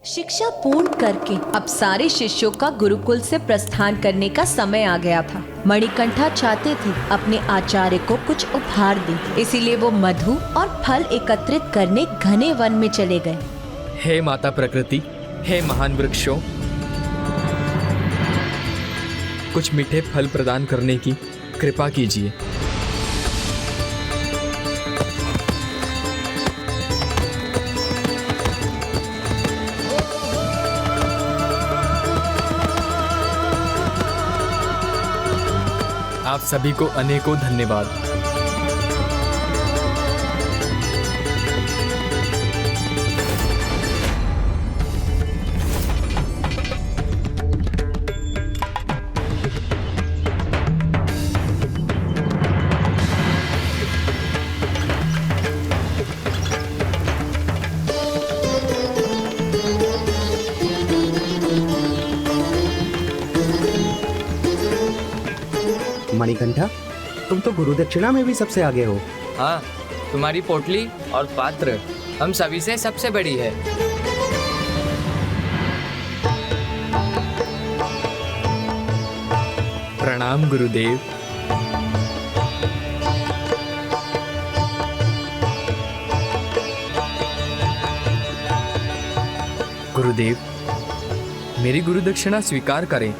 शिक्षा पूर्ण करके अब सारे शिष्यों का गुरुकुल से प्रस्थान करने का समय आ गया था। मणिकंठा चाहते थे अपने आचार्य को कुछ उपहार दें, इसीलिए वो मधु और फल एकत्रित करने घने वन में चले गए। हे माता प्रकृति, हे महान वृक्षों, कुछ मीठे फल प्रदान करने की कृपा कीजिए। आप सभी को अनेकों धन्यवाद। मणिकंठा, तुम तो गुरु दक्षिणा में भी सबसे आगे हो। हाँ, तुम्हारी पोटली और पात्र हम सभी से सबसे बड़ी है। प्रणाम गुरुदेव। गुरुदेव, मेरी गुरु दक्षिणा स्वीकार करें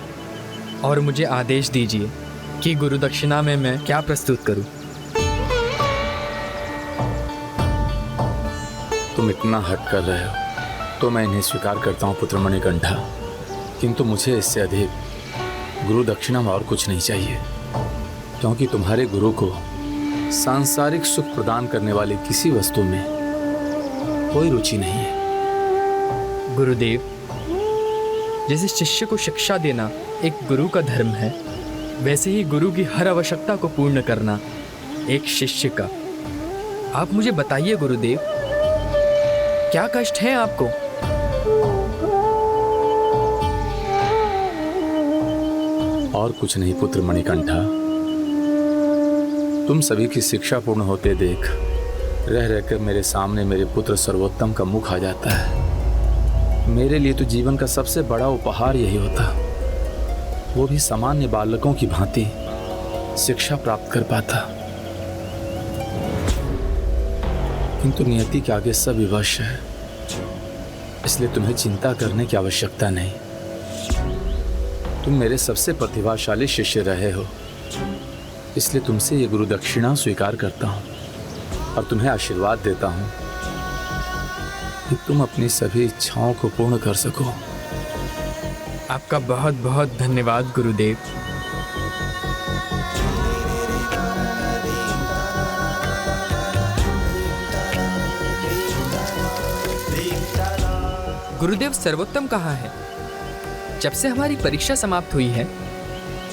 और मुझे आदेश दीजिए कि गुरु दक्षिणा में मैं क्या प्रस्तुत करूं। तुम इतना हट कर रहे हो तो मैं इन्हें स्वीकार करता हूं पुत्र मणिकंठा, किंतु मुझे इससे अधिक गुरु दक्षिणा में और कुछ नहीं चाहिए, क्योंकि तुम्हारे गुरु को सांसारिक सुख प्रदान करने वाली किसी वस्तु में कोई रुचि नहीं है। गुरुदेव, जैसे शिष्य को शिक्षा देना एक गुरु का धर्म है, वैसे ही गुरु की हर आवश्यकता को पूर्ण करना एक शिष्य का। आप मुझे बताइए गुरुदेव, क्या कष्ट है आपको? और कुछ नहीं पुत्र मणिकंठा, तुम सभी की शिक्षा पूर्ण होते देख रह रहकर मेरे सामने मेरे पुत्र सर्वोत्तम का मुख आ जाता है। मेरे लिए तो जीवन का सबसे बड़ा उपहार यही होता, वो भी सामान्य बालकों की भांति शिक्षा प्राप्त कर पाता, किंतु नियति के आगे सब विवश है, इसलिए तुम्हें चिंता करने की आवश्यकता नहीं। तुम मेरे सबसे प्रतिभाशाली शिष्य रहे हो, इसलिए तुमसे ये गुरु दक्षिणा स्वीकार करता हूं और तुम्हें आशीर्वाद देता हूं कि तुम अपनी सभी इच्छाओं को पूर्ण कर सको। आपका बहुत बहुत धन्यवाद गुरुदेव। गुरुदेव, सर्वोत्तम कहाँ है? जब से हमारी परीक्षा समाप्त हुई है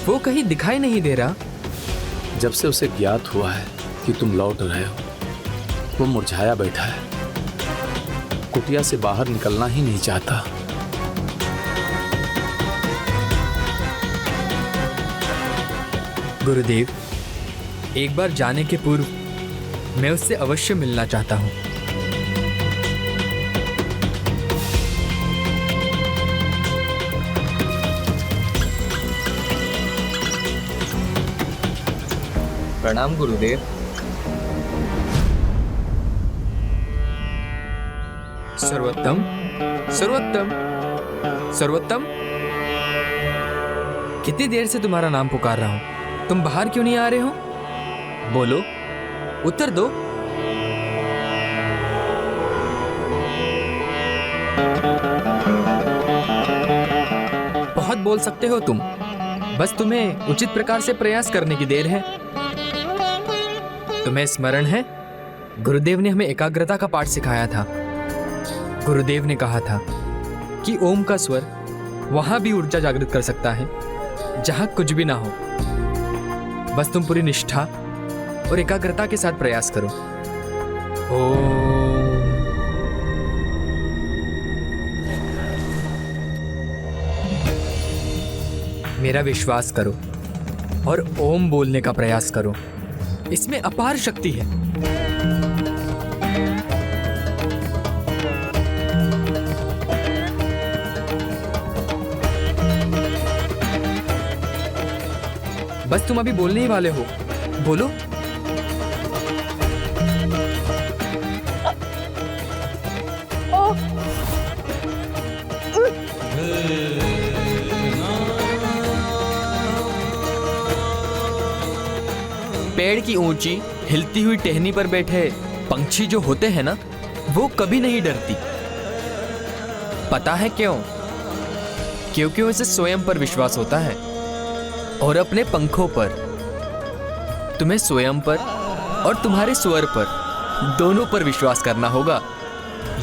वो कहीं दिखाई नहीं दे रहा। जब से उसे ज्ञात हुआ है कि तुम लौट रहे हो, वो मुरझाया बैठा है, कुटिया से बाहर निकलना ही नहीं चाहता। गुरुदेव, एक बार जाने के पूर्व मैं उससे अवश्य मिलना चाहता हूँ। प्रणाम गुरुदेव। सर्वोत्तम, सर्वोत्तम, सर्वोत्तम, कितनी देर से तुम्हारा नाम पुकार रहा हूं, तुम बाहर क्यों नहीं आ रहे हो? बोलो, उत्तर दो। बहुत बोल सकते हो तुम, बस तुम्हें उचित प्रकार से प्रयास करने की देर है। तुम्हें स्मरण है, गुरुदेव ने हमें एकाग्रता का पाठ सिखाया था। गुरुदेव ने कहा था कि ओम का स्वर वहां भी ऊर्जा जागृत कर सकता है जहां कुछ भी ना हो। बस तुम पूरी निष्ठा और एकाग्रता के साथ प्रयास करो। ओम। मेरा विश्वास करो और ओम बोलने का प्रयास करो, इसमें अपार शक्ति है। बस तुम अभी बोलने ही वाले हो, बोलो। पेड़ की ऊंची हिलती हुई टहनी पर बैठे पंछी जो होते हैं ना, वो कभी नहीं डरती। पता है क्यों? क्योंकि उसे स्वयं पर विश्वास होता है और अपने पंखों पर। तुम्हें स्वयं पर और तुम्हारे स्वर पर, दोनों पर विश्वास करना होगा।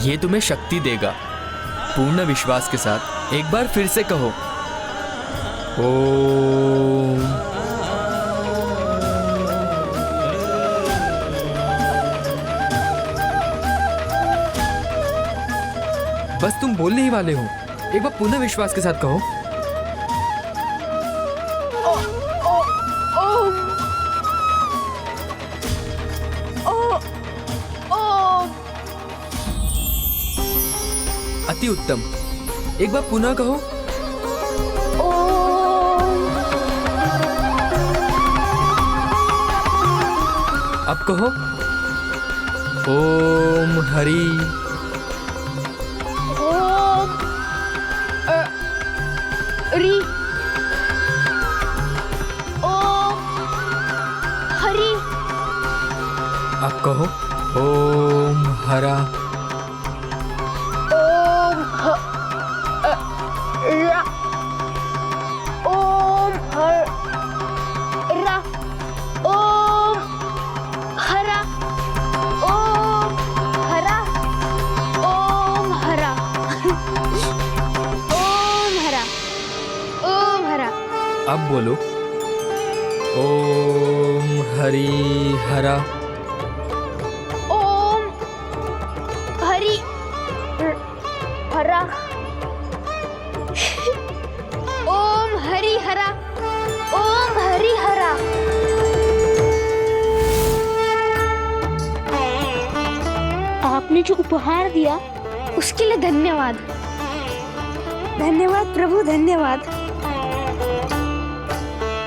ये तुम्हें शक्ति देगा। पूर्ण विश्वास के साथ एक बार फिर से कहो, ओम। बस तुम बोलने ही वाले हो, एक बार पुनः विश्वास के साथ कहो। अति उत्तम, एक बार पुनः कहो। अब कहो, ओम हरि। री ओम हरि। अब कहो, ओम हरा। ओम रा। ओम रा। ओम हरा। ओम हरा। ओम हरा। ओम हरा। ओम हरा। अब बोलो, ओम हरि हरा। ओम हरि हरा। ओम हरि हरा। ओम हरि हरा। आपने जो उपहार दिया उसके लिए धन्यवाद। धन्यवाद प्रभु, धन्यवाद।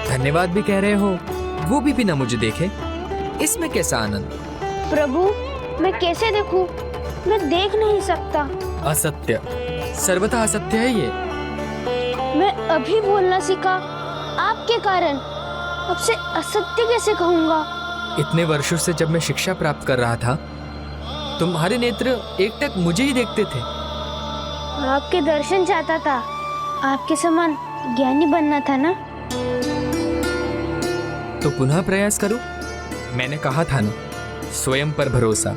धन्यवाद भी कह रहे हो, वो भी बिना मुझे देखे? इसमें कैसा आनंद? प्रभु, मैं कैसे देखूं? मैं देख नहीं सकता। असत्य, सर्वथा असत्य है ये। मैं अभी बोलना सीखा आपके कारण, अब से असत्य कैसे कहूंगा? इतने वर्षों से जब मैं शिक्षा प्राप्त कर रहा था, तुम्हारे नेत्र एकटक मुझे ही देखते थे। आपके दर्शन चाहता था, आपके समान ज्ञानी बनना था ना। तो पुनः प्रयास करो। मैंने कहा था ना, स्वयं पर भरोसा,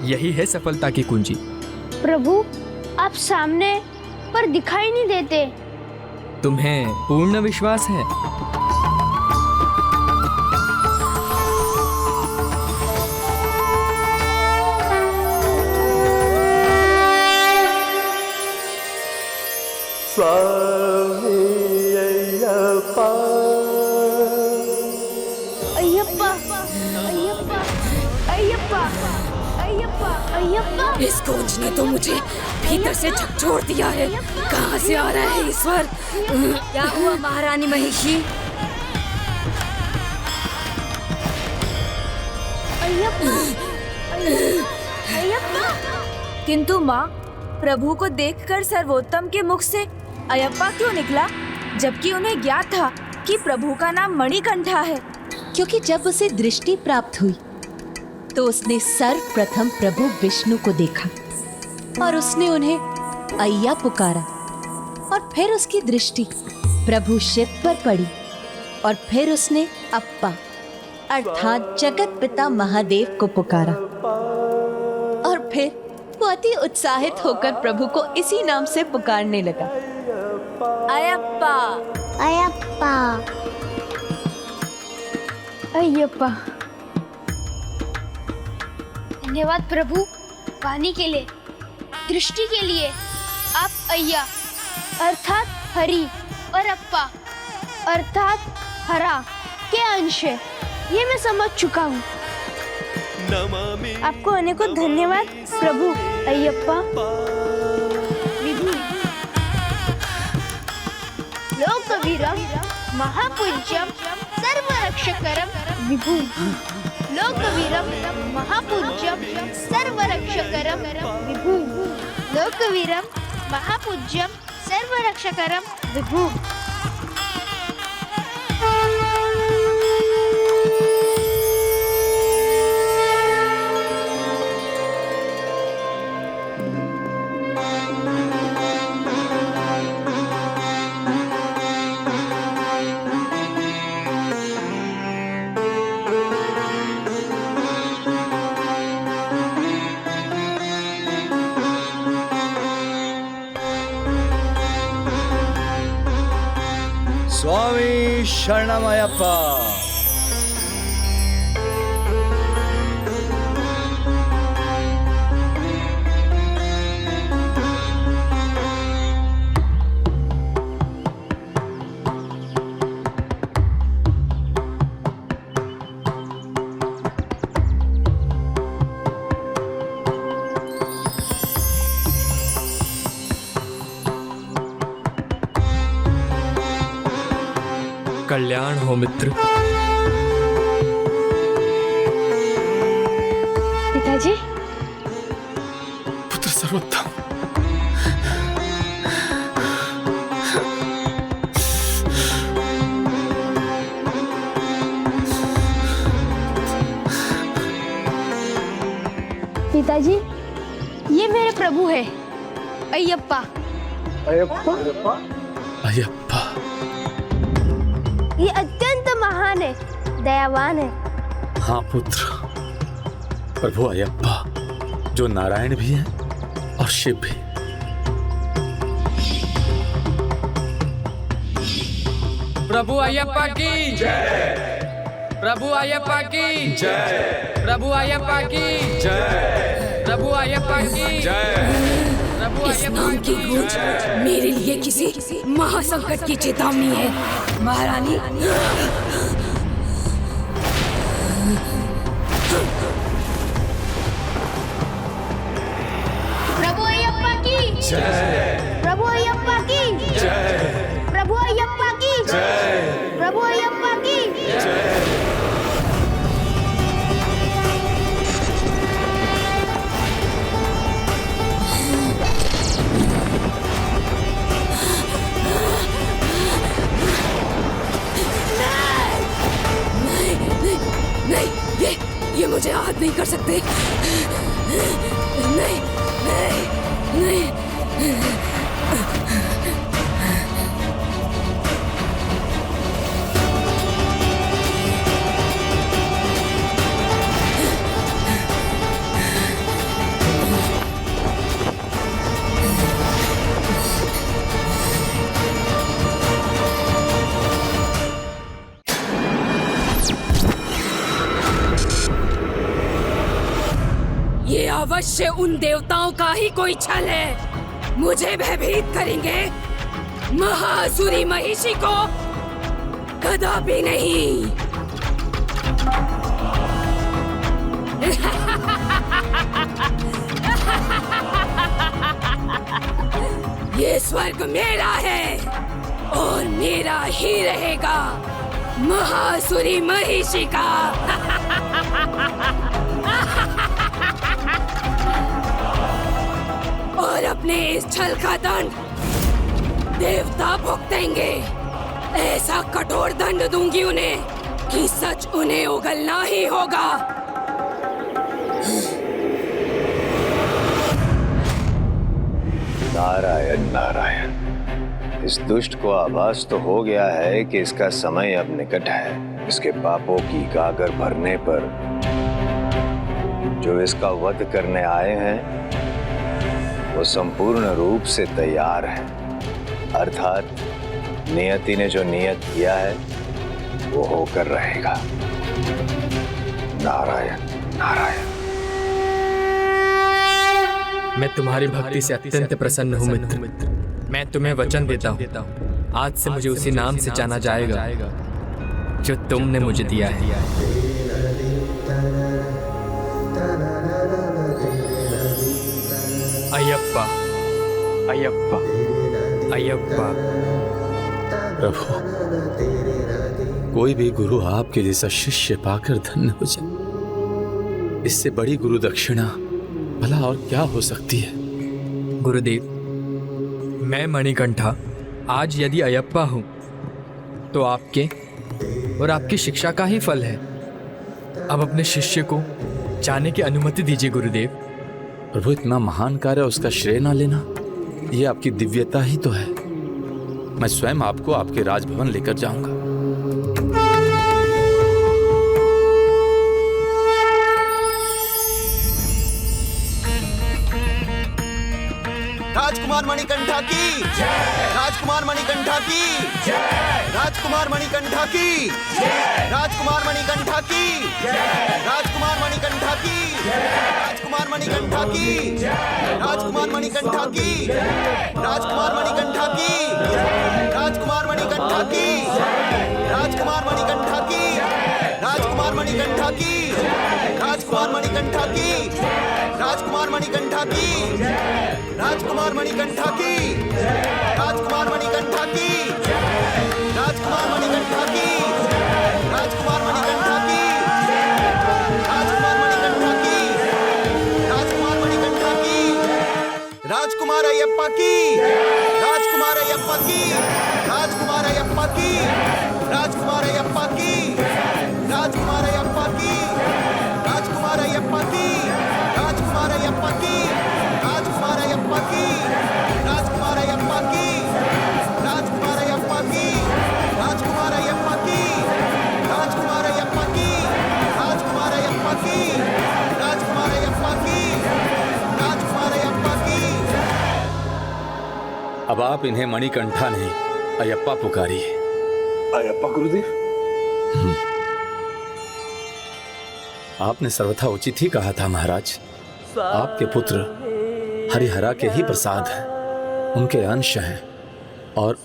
यही है सफलता की कुंजी। प्रभु, आप सामने पर दिखाई नहीं देते। तुम्हें पूर्ण विश्वास है? अय्यप्पा, अय्यप्पा, अय्यप्पा, अय्यप्पा, अय्यप्पा। इस गूंज ने तो मुझे भीतर से झकझोर दिया है। कहाँ से आ रहा है ईश्वर? क्या हुआ महारानी महिषी? अय्यप्पा, अय्यप्पा। किंतु माँ, प्रभु को देखकर सर्वोत्तम के मुख से अयप्पा क्यों निकला, जबकि उन्हें ज्ञात था कि प्रभु का नाम मणिकंठा है? क्योंकि जब उसे दृष्टि प्राप्त हुई तो उसने सर्वप्रथम प्रभु विष्णु को देखा और उसने उन्हें अय्या पुकारा, और फिर उसकी दृष्टि प्रभु शिव पर पड़ी, और फिर उसने अप्पा अर्थात जगत पिता महादेव को पुकारा, और फिर वो अति उत्साहित होकर प्रभु को इसी नाम से पुकारने लगा, अयप्पा। अयप्पा, अय्यप्पा। धन्यवाद प्रभु, वाणी के लिए, दृष्टि के लिए। आप अय्या अर्थात हरि और अप्पा अर्थात हरा के अंश है, ये मैं समझ चुका हूँ। आपको अनेकों धन्यवाद प्रभु अय्यप्पा। विधि लोकवीरम महापूज्यम सर्वरक्षकरं विभुं लोकवीरं महापूज्यं सर्वरक्षकरं विभुं लोकवीरं महापूज्यं सर्वरक्षकरं विभुं। स्वामी शरणमयप्पा। कल्याण हो मित्र। पिताजी, पुत्र सर्वोत्तम, पिताजी, ये मेरे प्रभु है अय्यप्पा। अयप्पा। ये अत्यंत महान है, दयावान है। हाँ पुत्र, प्रभु अयप्पा जो नारायण भी हैं और शिव भी। प्रभु अयप्पा की जय। प्रभु अयप्पा की जय। प्रभु अयप्पा की जय। प्रभु अयप्पा की जय। प्रभु इस नाम की गूंज मेरे लिए किसी महासंकट की चेतावनी है महारानी। प्रभु अयप्पा की जय। प्रभु अयप्पा की जय। प्रभु अयप्पा की जय। प्रभु अयप्पा की जय। नहीं, ये मुझे आहत नहीं कर सकते। नहीं, नहीं, नहीं। ये अवश्य उन देवताओं का ही कोई छल है। मुझे भयभीत करेंगे, महासुरी महिषी को कदापि नहीं। ये स्वर्ग मेरा है और मेरा ही रहेगा, महासुरी महिषी का। और अपने इस छल का दंड देवता भुगतेंगे। ऐसा कठोर दंड दूंगी उन्हें कि सच उन्हें उगलना ही होगा। नारायण नारायण। इस दुष्ट को आभास तो हो गया है कि इसका समय अब निकट है। इसके पापों की गागर भरने पर जो इसका वध करने आए हैं वो संपूर्ण रूप से तैयार है। अर्थात नियति ने जो नियत किया है वो होकर रहेगा। नारायण नारायण। मैं तुम्हारी भक्ति से अत्यंत प्रसन्न हूँ मित्र। मैं तुम्हें वचन देता हूँ, आज से मुझे उसी नाम से जाना जाएगा जो तुमने मुझे दिया है। अयप्पा, अयप्पा, अयप्पा। प्रभु, कोई भी गुरु आपके जैसा शिष्य पाकर धन्य हो जाए, इससे बड़ी गुरु दक्षिणा भला और क्या हो सकती है। गुरुदेव, मैं मणिकंठा आज यदि अयप्पा हूँ तो आपके और आपकी शिक्षा का ही फल है। अब अपने शिष्य को जाने की अनुमति दीजिए गुरुदेव। प्रभु, इतना महान कार्य उसका श्रेय ना लेना, ये आपकी दिव्यता ही तो है। मैं स्वयं आपको आपके राजभवन लेकर जाऊंगा। राजकुमार मणिकंठा की जय, राजकुमार मणिकंठा की जय, राजकुमार मणिकंठा की जय, राजकुमार मणिकंठा की जय, राजकुमार मणिकंठा की जय, राजकुमार मणिकंठा की जय, राजकुमार मणिकंठा की जय, राजकुमार मणिकंठा की जय, राजकुमार मणिकंठा की जय, राजकुमार मणिकंठा की जय, राजकुमार मणिकंठा की जय, राजकुमार मणिकंठा की जय, राजकुमार मणिकंठा की जय, राजकुमार मणिकंठा की राजकुमार मणिकंठा की राजकुमार मणिकंठा की राजकुमार मणिकंठा की राजकुमार मणिकंठा की राजकुमार मणिकंठा की राजकुमार अयप्पा की राजकुमार अयप्पा की राजकुमार अयप्पा की राजकुमार अयप्पा की राजकुमार अयप्पा की राजकुमार अयप्पा की राजकुमार अयप्पा की राजकुमार अयप्पा की राजकुमार अयप्पा की राजकुमार अयप्पा की राजकुमार अयप्पा की राजकुमार अयप्पा की राजकुमार अयप्पा की राजकुमार अयप्पा की राजकुमार अयप्पा की। अब आप इन्हें मणिकंठा नहीं अयप्पा पुकारिए। अयप्पा गुरुदेव। आपने सर्वथा उचित ही कहा था महाराज। आपके पुत्र हरिहरा के ही प्रसाद हैं, उनके अंश हैं, और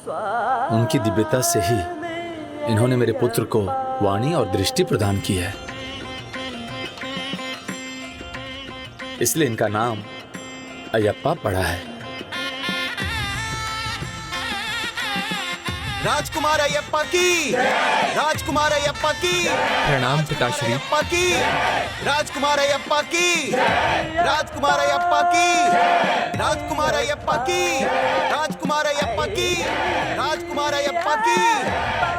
उनकी दिव्यता से ही इन्होंने मेरे पुत्र को वाणी और दृष्टि प्रदान की है। इसलिए इनका नाम अयप्पा पड़ा है। राजकुमार अयप्पा की राजकुमार अयप्पा की प्रणाम पिताश्री। अयप्पा की राजकुमार अयप्पा की राजकुमार अयप्पा की राजकुमार अयप्पा की राजकुमार अयप्पा की राजकुमार अयप्पा की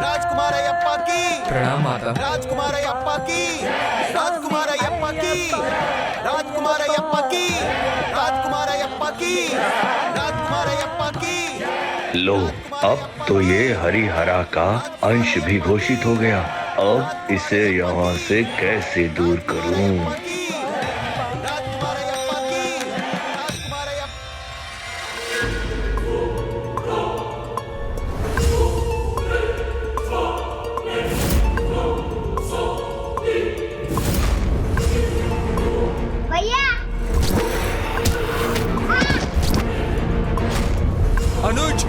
राजकुमार अयप्पा की प्रणाम माता। राजकुमार अयप्पा की राजकुमार अयप्पा की राजकुमार अयप्पा की राजकुमार अयप्पा की राजकुमार अयप्पा की। लो, अब तो ये हरिहरा का अंश भी घोषित हो गया। अब इसे यहाँ से कैसे दूर करूं? राजकुमार अयप्पा की राजकुमार अयप्पा। भैया अनुज,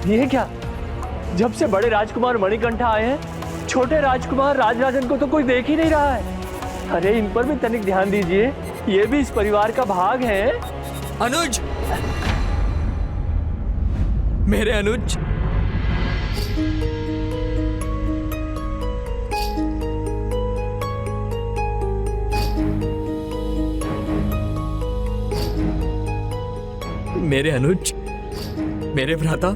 ये क्या? जब से बड़े राजकुमार मणिकंठा आए हैं, छोटे राजकुमार राजराजन को तो कोई देख ही नहीं रहा है। अरे इन पर भी तनिक ध्यान दीजिए, ये भी इस परिवार का भाग है। अनुज, मेरे अनुज। मेरे अनुज, मेरे भ्राता।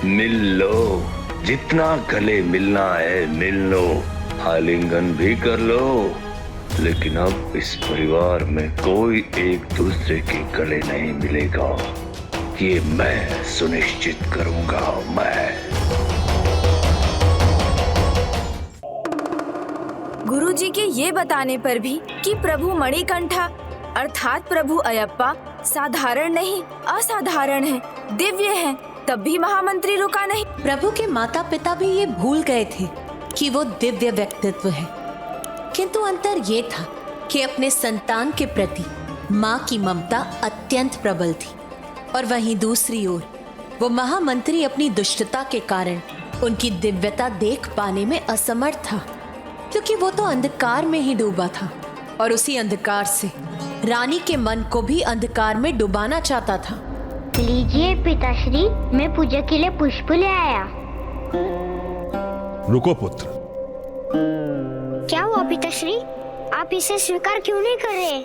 मिल लो, जितना गले मिलना है मिल लो, आलिंगन भी कर लो, लेकिन अब इस परिवार में कोई एक दूसरे के गले नहीं मिलेगा। ये मैं सुनिश्चित करूंगा। मैं गुरुजी के ये बताने पर भी कि प्रभु मणिकंठा अर्थात प्रभु अयप्पा साधारण नहीं असाधारण है, दिव्य है, तब भी महामंत्री रुका नहीं। प्रभु के माता पिता भी ये भूल गए थे कि वो दिव्य व्यक्तित्व है, किंतु अंतर ये था कि अपने संतान के प्रति माँ की ममता अत्यंत प्रबल थी, और वहीं दूसरी ओर वो महामंत्री अपनी दुष्टता के कारण उनकी दिव्यता देख पाने में असमर्थ था, क्योंकि वो तो अंधकार में ही डूबा था और उसी अंधकार से रानी के मन को भी अंधकार में डुबाना चाहता था। लीजिए पिताश्री, मैं पूजा के लिए पुष्प ले आया। रुको पुत्र। क्या हुआ पिताश्री, आप इसे स्वीकार क्यों नहीं कर रहे?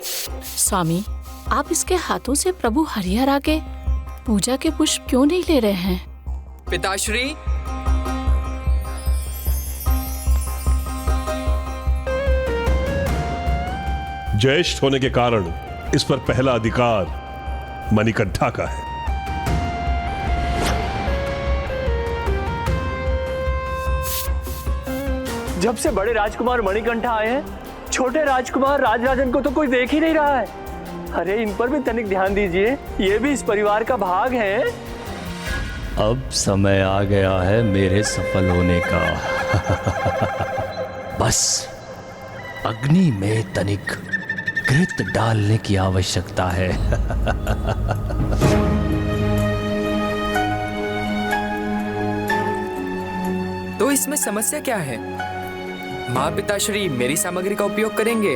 स्वामी, आप इसके हाथों से प्रभु हरिहरा के पूजा के पुष्प क्यों नहीं ले रहे हैं? पिताश्री, ज्येष्ठ होने के कारण इस पर पहला अधिकार मणिकंठा का है। जब से बड़े राजकुमार मणिकंठा आए हैं, छोटे राजकुमार राजराजन को तो कोई देख ही नहीं रहा है। अरे इन पर भी तनिक ध्यान दीजिए, ये भी इस परिवार का भाग है। अब समय आ गया है मेरे सफल होने का। बस अग्नि में तनिक घृत डालने की आवश्यकता है। तो इसमें समस्या क्या है? माँ पिताश्री मेरी सामग्री का उपयोग करेंगे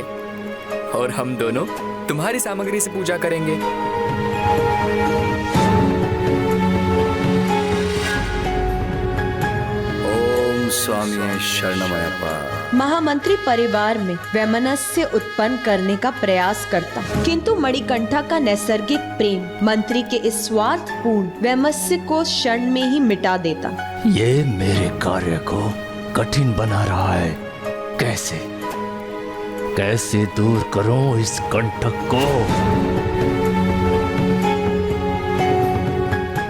और हम दोनों तुम्हारी सामग्री से पूजा करेंगे। ओम स्वामी शरणमयप्पा। महामंत्री परिवार में वैमनस्य उत्पन्न करने का प्रयास करता, किंतु मणिकंठा का नैसर्गिक प्रेम मंत्री के इस स्वार्थपूर्ण वैमनस्य को क्षण में ही मिटा देता। ये मेरे कार्य को कठिन बना रहा है। कैसे दूर करूं इस कंटक को?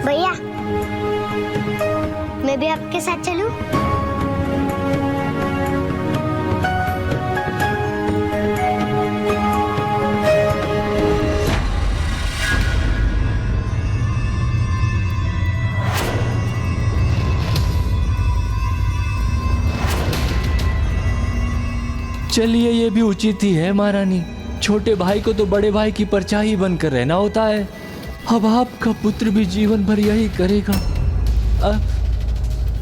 भैया, मैं भी आपके साथ चलूं? चलिए, ये भी उचित ही है महारानी। छोटे भाई को तो बड़े भाई की परछाई बनकर रहना होता है। अब आपका पुत्र भी जीवन भर यही करेगा।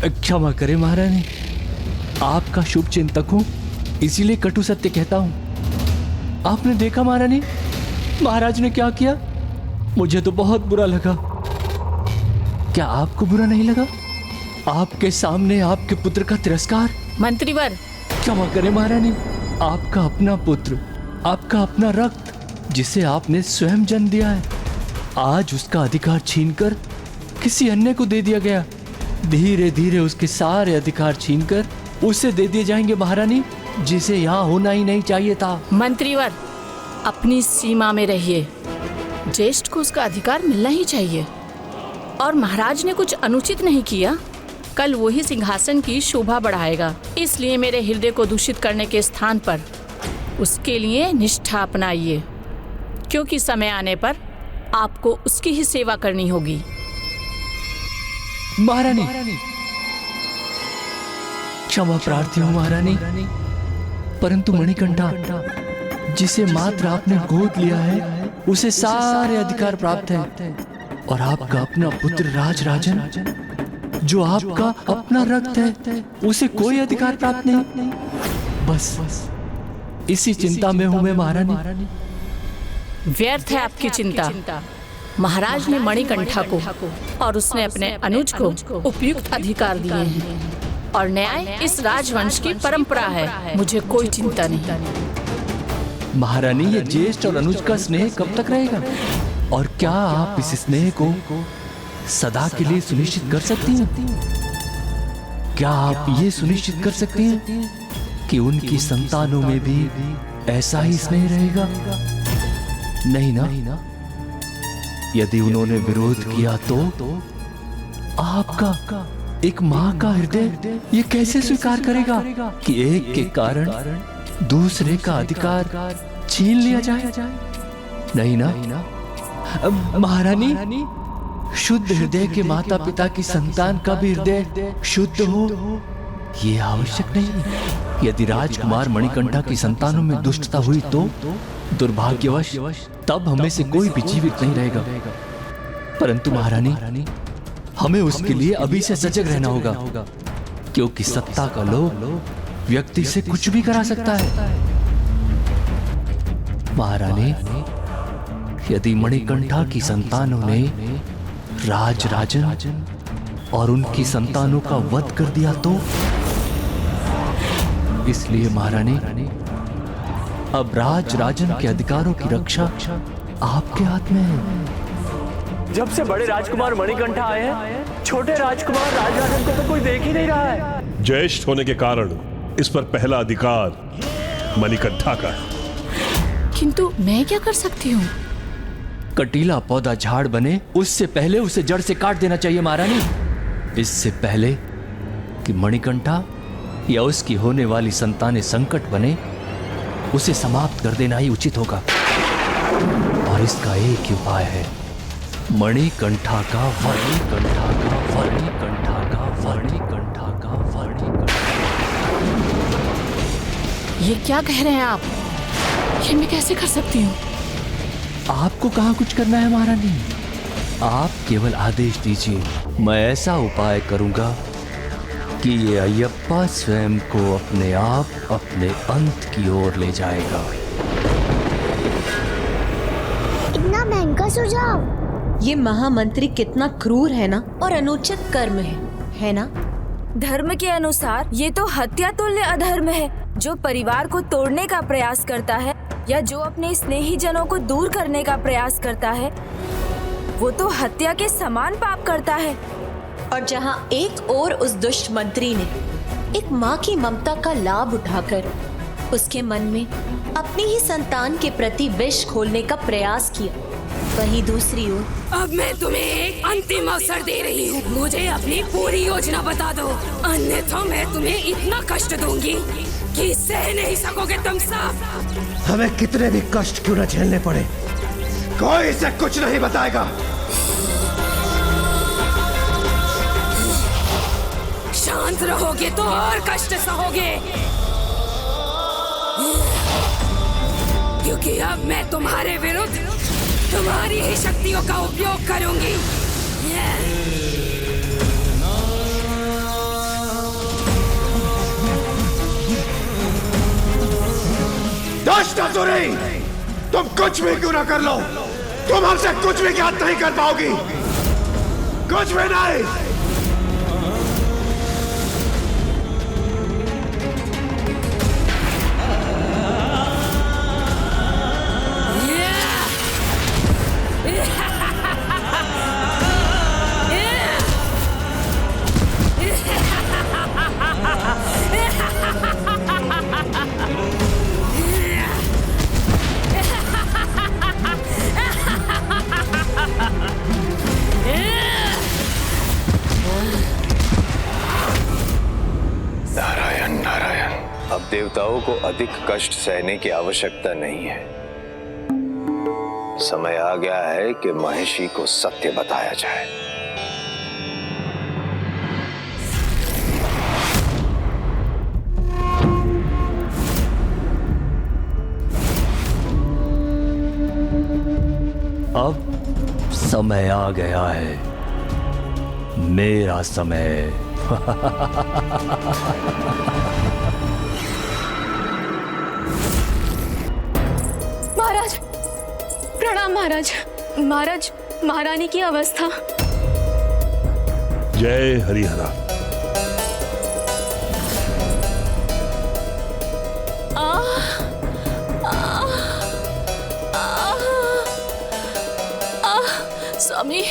क्षमा करें महारानी, आपका शुभ चिंतक हूं, इसीलिए कटु सत्य कहता हूं। आपने देखा महारानी, महाराज ने क्या किया? मुझे तो बहुत बुरा लगा। क्या आपको बुरा नहीं लगा? आपके सामने आपके पुत्र का तिरस्कार। मंत्रीवर, क्षमा करें महारानी, आपका अपना पुत्र, आपका अपना रक्त, जिसे आपने स्वयं जन्म दिया है, आज उसका अधिकार छीनकर किसी अन्य को दे दिया गया। धीरे धीरे उसके सारे अधिकार छीनकर उसे दे दिए जाएंगे महारानी, जिसे यहाँ होना ही नहीं चाहिए था। मंत्रीवर, अपनी सीमा में रहिए। ज्येष्ठ को उसका अधिकार मिलना ही चाहिए। और महाराज ने कुछ अनुचित नहीं किया। कल वही सिंहासन की शोभा बढ़ाएगा, इसलिए मेरे हृदय को दूषित करने के स्थान पर उसके लिए निष्ठा अपनाइए, क्योंकि समय आने पर आपको उसकी ही सेवा करनी होगी। महारानी, क्षमा प्रार्थी हूँ महारानी, परंतु मणिकंठा, जिसे मात्र आपने गोद लिया है, उसे सारे अधिकार प्राप्त है। और आपका अपना पुत्र राजराजन, जो आपका अपना रक्त है, उसे कोई अधिकार प्राप्त नहीं। बस इसी चिंता में हूं मैं महारानी। व्यर्थ है आपकी चिंता। महाराज ने मणिकंठा को और उसने अपने अनुज को उपयुक्त अधिकार दिए हैं, और न्याय इस राजवंश की परंपरा है। मुझे कोई चिंता नहीं। महारानी, ये ज्येष्ठ और अनुज का स्नेह कब तक रहेगा? और क्या आप इस स्नेह को सदा के लिए सुनिश्चित कर सकती हैं? क्या आप ये सुनिश्चित कर सकती हैं कि उनकी संतानों में भी ऐसा ही स्नेह रहेगा? नहीं ना? यदि उन्होंने विरोध किया तो आपका एक माँ का हृदय ये कैसे स्वीकार करेगा कि एक के कारण दूसरे का अधिकार छीन लिया जाए? नहीं ना? महारानी, शुद्ध हृदय के माता पिता की संतान का भी हृदय शुद्ध हो, ये आवश्यक नहीं है। यदि राजकुमार मणिकंठा की संतानों में दुष्टता हुई तो दुर्भाग्यवश तब हमें से कोई भी जीवित नहीं रहेगा। परंतु महारानी, हमें उसके लिए अभी से सजग रहना होगा, क्योंकि सत्ता का लोभ व्यक्ति से कुछ भी करा सकता है। महारानी, यदि मणिकंठा की संतानों ने राजराजन और उनकी संतानों का वध कर दिया तो? इसलिए महारानी, अब राजराजन के अधिकारों की रक्षा आपके हाथ में है। जब से बड़े राजकुमार मणिकंठा आए हैं, छोटे राजकुमार राजराजन को तो कोई देख ही नहीं रहा है। ज्येष्ठ होने के कारण इस पर पहला अधिकार मणिकंठा का है। किंतु मैं क्या कर सकती हूँ? कटीला पौधा झाड़ बने उससे पहले उसे जड़ से काट देना चाहिए महारानी। इससे पहले कि मणिकंठा या उसकी होने वाली संतानें संकट बने, उसे समाप्त कर देना ही उचित होगा। और इसका एक ही उपाय है, मणिकंठा का वध। मणिकंठा का वध। मणिकंठा का वध। मणिकंठा का वध। ये क्या कह रहे हैं आप? ये मैं कैसे कर सकती हूँ? आपको कहाँ कुछ करना है महारानी, आप केवल आदेश दीजिए, मैं ऐसा उपाय करूंगा कि ये अयप्पा स्वयं को अपने आप अपने अंत की ओर ले जाएगा। इतना महंगा सुझाव। ये महामंत्री कितना क्रूर है ना, और अनुचित कर्म है ना? धर्म के अनुसार ये तो हत्या तुल्य अधर्म है। जो परिवार को तोड़ने का प्रयास करता है या जो अपने स्नेही जनों को दूर करने का प्रयास करता है, वो तो हत्या के समान पाप करता है। और जहाँ एक ओर उस दुष्ट मंत्री ने एक माँ की ममता का लाभ उठाकर उसके मन में अपनी ही संतान के प्रति विष खोलने का प्रयास किया, वहीं दूसरी ओर अब मैं तुम्हें एक अंतिम अवसर दे रही हूँ। मुझे अपनी पूरी योजना बता दो, अन्यथा मैं तुम्हें इतना कष्ट दूंगी कि सह नहीं सकोगे तुम सब। हमें कितने भी कष्ट क्यों न झेलने पड़े, कोई इसे कुछ नहीं बताएगा। शांत रहोगे तो और कष्ट सहोगे, क्योंकि अब मैं तुम्हारे विरुद्ध तुम्हारी ही शक्तियों का उपयोग करूंगी। दुष्ट असुरी, तुम कुछ भी क्यों ना कर लो, तुम हमसे कुछ भी ज्ञात नहीं कर पाओगी, कुछ भी नहीं। अब देवताओं को अधिक कष्ट सहने की आवश्यकता नहीं है। समय आ गया है कि महिषी को सत्य बताया जाए। अब समय आ गया है, मेरा समय। महाराज, प्रणाम महाराज। महाराज, महारानी की अवस्था। जय हरिहरा। स्वामी,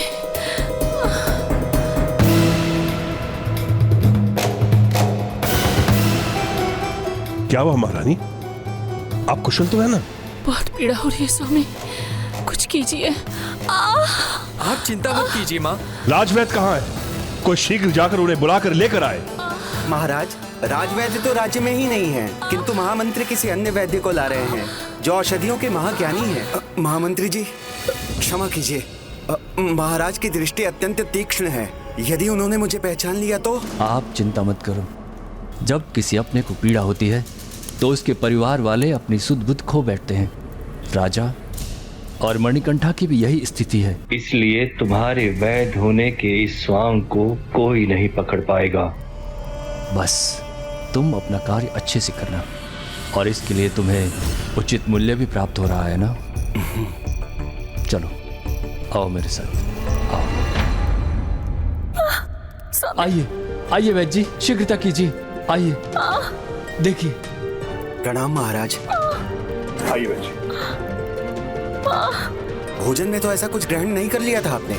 क्या हुआ महारानी, आप कुशल तो है ना? बहुत पीड़ा हो रही है स्वामी, कुछ कीजिए। आप चिंता मत कीजिए माँ। राजवैद्य कहाँ है? कोई शीघ्र जाकर उन्हें बुलाकर लेकर आए। महाराज, राजवैद्य तो राज्य में ही नहीं है, किंतु महामंत्री किसी अन्य वैद्य को ला रहे हैं जो औषधियों के महाज्ञानी है। महामंत्री जी, क्षमा कीजिए, महाराज की दृष्टि अत्यंत तीक्ष्ण है, यदि उन्होंने मुझे पहचान लिया तो। आप चिंता मत करो, जब किसी अपने को पीड़ा होती है तो उसके परिवार वाले अपनी सुध बुध खो बैठते हैं। राजा और मणिकंठा की भी यही स्थिति है। इसलिए तुम्हारे वैध होने के इस स्वांग को कोई नहीं पकड़ पाएगा। बस तुम अपना कार्य अच्छे से करना, और इसके लिए तुम्हें उचित मूल्य भी प्राप्त हो रहा है ना। चलो आओ मेरे साथ, आओ। आइए आइए वैद्य जी, शीघ्रता कीजिए, आइए देखिए। प्रणाम महाराज। आइए वैद्य। भोजन में तो ऐसा कुछ ग्रहण नहीं कर लिया था आपने,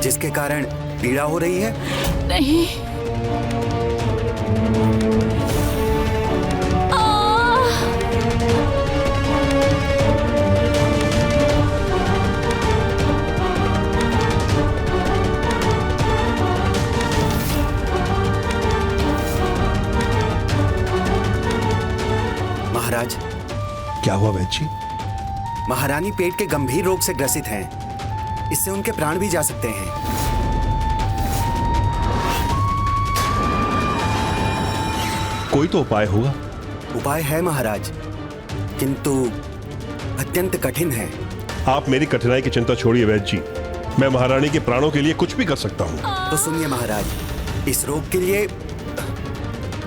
जिसके कारण पीड़ा हो रही है? नहीं। महाराज। क्या हुआ वैद्य जी? महारानी पेट के गंभीर रोग से ग्रसित हैं। इससे उनके प्राण भी जा सकते हैं। कोई तो उपाय होगा। उपाय है महाराज, किंतु अत्यंत कठिन है। आप मेरी कठिनाई की चिंता छोड़िए वैद्य जी, मैं महारानी के प्राणों के लिए कुछ भी कर सकता हूँ। तो सुनिए महाराज, इस रोग के लिए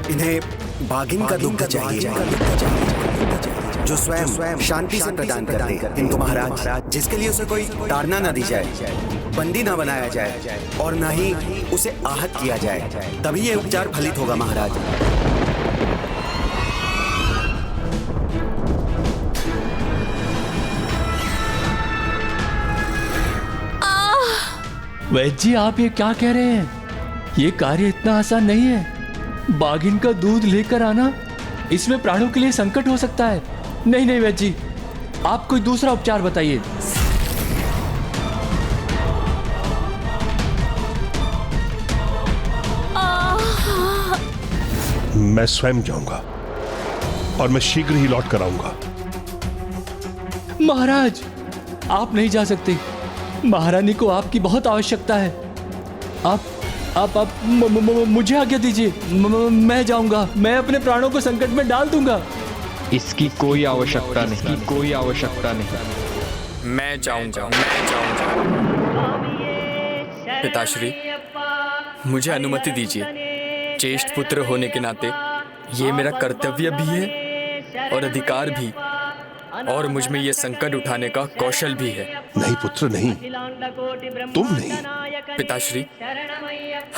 इन्हें बाघिन का दुग्ध चाहिए, जो स्वयं शांति से प्रदान कर दे। किंतु महाराज, जिसके लिए उसे कोई ताड़ना न दी जाए, बंदी न बनाया जाए और न ही उसे आहत किया जाए, तभी ये उपचार फलित होगा महाराज। वैद्य जी, आप ये क्या कह रहे हैं? ये कार्य इतना आसान नहीं है। बाघिन का दूध लेकर आना, इसमें प्राणों के लिए संकट हो सकता है। नहीं नहीं वैद्य जी, आप कोई दूसरा उपचार बताइए। मैं स्वयं जाऊंगा और मैं शीघ्र ही लौट कर आऊंगा। महाराज, आप नहीं जा सकते। महारानी को आपकी बहुत आवश्यकता है। आप मुझे आज्ञा दीजिए, मैं जाऊंगा। मैं अपने प्राणों को संकट में डाल दूंगा। इसकी कोई आवश्यकता नहीं, कोई आवश्यकता नहीं। मैं जाऊंगा। पिताश्री, मुझे अनुमति दीजिए। ज्येष्ठ पुत्र होने के नाते ये मेरा कर्तव्य भी है और अधिकार भी, और मुझ में ये संकट उठाने का कौशल भी है। नहीं पुत्र, नहीं, तुम नहीं। पिताश्री,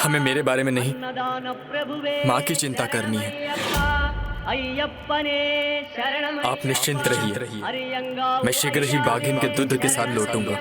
हमें मेरे बारे में नहीं, माँ की चिंता करनी है। आप निश्चिंत रहिए, मैं शीघ्र ही बाघिन के दूध के साथ लौटूंगा।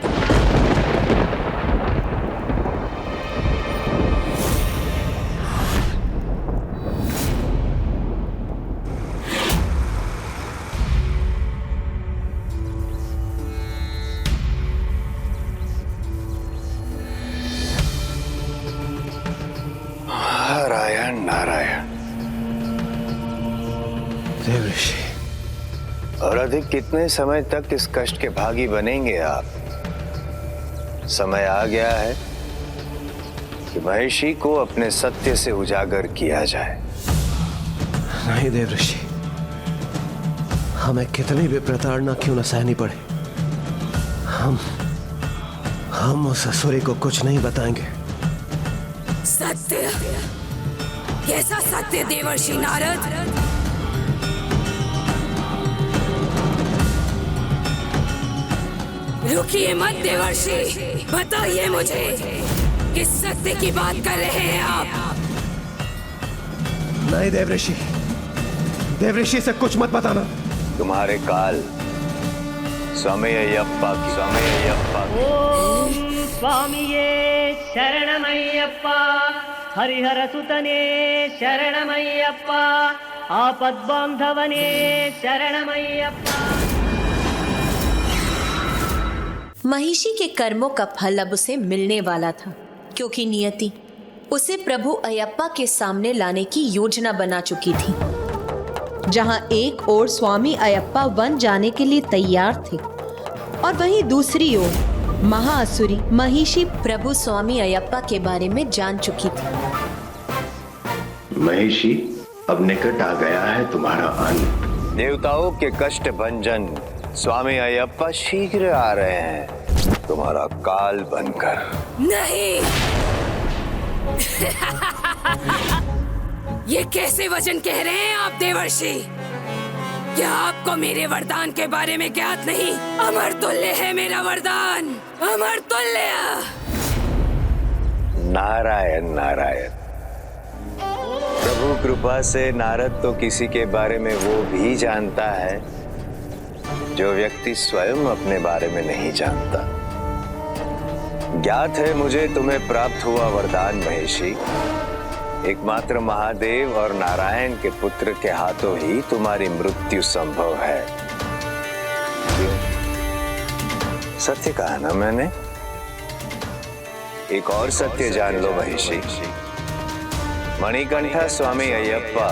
नारायण नारायण। देवर्षि, और अधिक कितने समय तक इस कष्ट के भागी बनेंगे आप? समय आ गया है कि महिषी को अपने सत्य से उजागर किया जाए। नहीं देवर्षि, हमें कितनी भी प्रताड़ना क्यों न सहनी पड़े, हम उस असुरी को कुछ नहीं बताएंगे। सत्य? कैसा सत्य देवर्षि नारद? रुकिए मत देवर्षि, बताइए मुझे किस सत्य की बात कर रहे हैं आप? नहीं देवर्षि, देवर्षि से कुछ मत बताना। तुम्हारे काल स्वामी अय्यप्पा की ओम स्वामिये शरणमय्यप्पा, हरिहर सुतने शरणमय्यप्पा, आपद्बांधवने शरणमय्यप्पा। महिषी के कर्मों का फल अब उसे मिलने वाला था, क्योंकि नियति उसे प्रभु अयप्पा के सामने लाने की योजना बना चुकी थी। जहां एक ओर स्वामी अयप्पा वन जाने के लिए तैयार थे और वहीं दूसरी ओर महाअसुरी महिषी प्रभु स्वामी अयप्पा के बारे में जान चुकी थी। महिषी, अब निकट आ गया है तुम्हारा अंत। देवताओं के कष्ट भंजन स्वामी अयप्पा शीघ्र आ रहे हैं, तुम्हारा काल बनकर। नहीं। ये कैसे वचन कह रहे हैं आप देवर्षि? क्या आपको मेरे वरदान के बारे में ज्ञात नहीं? अमर तुल्य है मेरा वरदान, अमर तुल्य। नारायण नारायण। प्रभु कृपा से नारद तो किसी के बारे में वो भी जानता है जो व्यक्ति स्वयं अपने बारे में नहीं जानता। ज्ञात है मुझे तुम्हें प्राप्त हुआ वरदान महेशी एकमात्र महादेव और नारायण के पुत्र के हाथों ही तुम्हारी मृत्यु संभव है। सत्य कहा ना मैंने? एक और सत्य जान लो महेशी, मणिकंठा स्वामी अयप्पा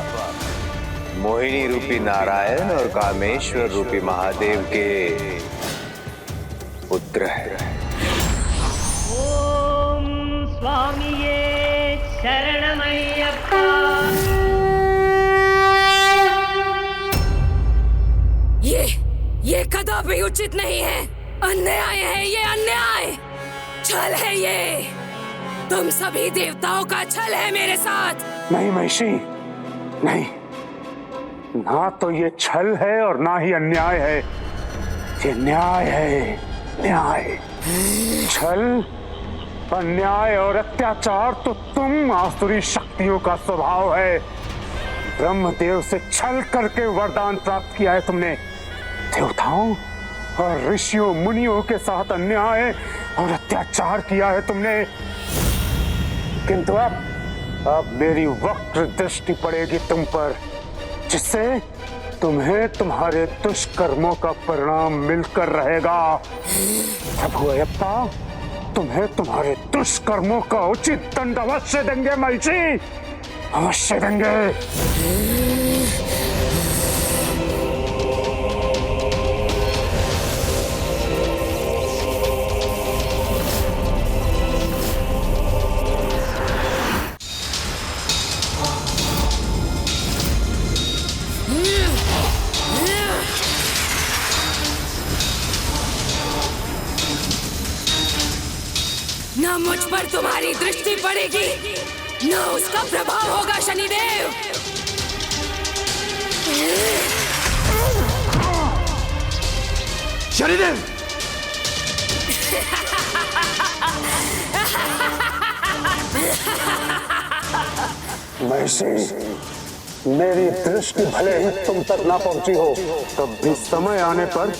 मोहिनी रूपी नारायण और कामेश्वर रूपी महादेव के पुत्र है। ओम स्वामिये शरणमय्यप्पा। ये कदापि उचित नहीं है, अन्याय है, ये अन्याय, छल है ये। तुम सभी देवताओं का छल है मेरे साथ। नहीं महिषी, नहीं, ना तो ये छल है और ना ही अन्याय है, ये न्याय है, न्याय। छल, अन्याय और अत्याचार तो तुम आसुरी शक्तियों का स्वभाव है। ब्रह्मदेव से छल करके वरदान प्राप्त किया है तुमने। देवताओं और ऋषियों मुनियों के साथ अन्याय और अत्याचार किया है तुमने। किंतु अब मेरी वक्र दृष्टि पड़ेगी तुम पर, जिससे तुम्हें तुम्हारे दुष्कर्मों का परिणाम मिलकर रहेगा। प्रभु अयप्पा तुम्हें तुम्हारे दुष्कर्मों का उचित दंड अवश्य देंगे महिषी, अवश्य देंगे। न मुझ पर तुम्हारी दृष्टि पड़ेगी, न उसका प्रभाव होगा शनिदेव। शनिदेव! महिषी, मेरी दृष्टि भले ही तुम तक ना पहुंची हो, तब भी समय आने पर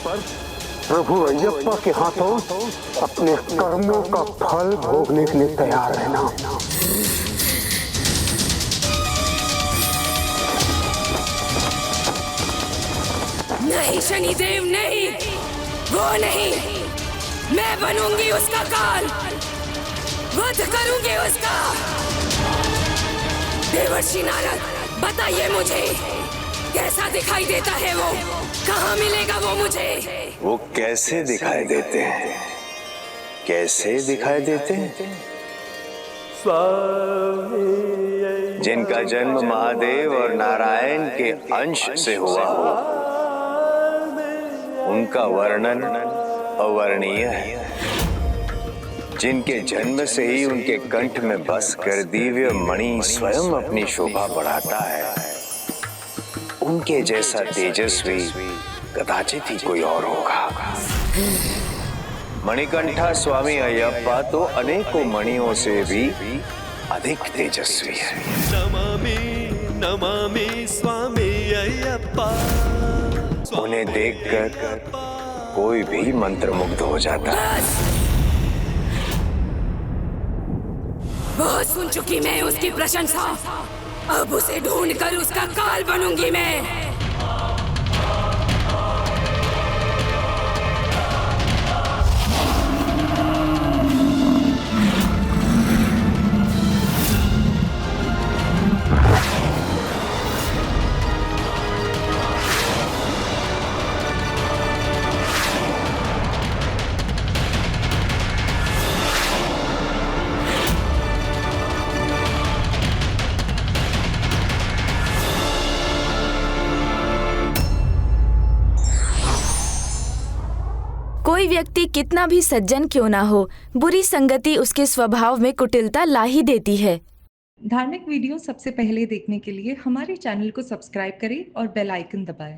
प्रभु अयप्पा के हाथों अपने कर्मों का फल भोगने के लिए तैयार रहना। नहीं शनिदेव, नहीं, वो नहीं। मैं बनूंगी उसका काल, वध करूंगी उसका। देवर्षि नारद, बताइए मुझे, कैसा दिखाई देता है वो? कहाँ मिलेगा वो मुझे? वो कैसे दिखाई देते हैं? कैसे दिखाई देते हैं? जिनका जन्म महादेव और नारायण के अंश से हुआ हो, उनका वर्णन अवर्णीय है। जिनके जन्म से ही उनके कंठ में बस कर दिव्य मणि स्वयं अपनी शोभा बढ़ाता है, उनके जैसा तेजस्वी कदाचित ही कोई और होगा। मणिकंठा स्वामी अयप्पा तो अनेकों मणियों से भी अधिक तेजस्वी है। नमामि नमामि स्वामी अयप्पा। उन्हें देखकर कोई भी मंत्रमुग्ध हो जाता है। बहुत सुन चुकी मैं उसकी प्रशंसा, अब उसे ढूंढकर उसका काल बनूंगी मैं। कोई व्यक्ति कितना भी सज्जन क्यों ना हो, बुरी संगति उसके स्वभाव में कुटिलता ला ही देती है। धार्मिक वीडियो सबसे पहले देखने के लिए हमारे चैनल को सब्सक्राइब करें और बेल आइकन दबाएं।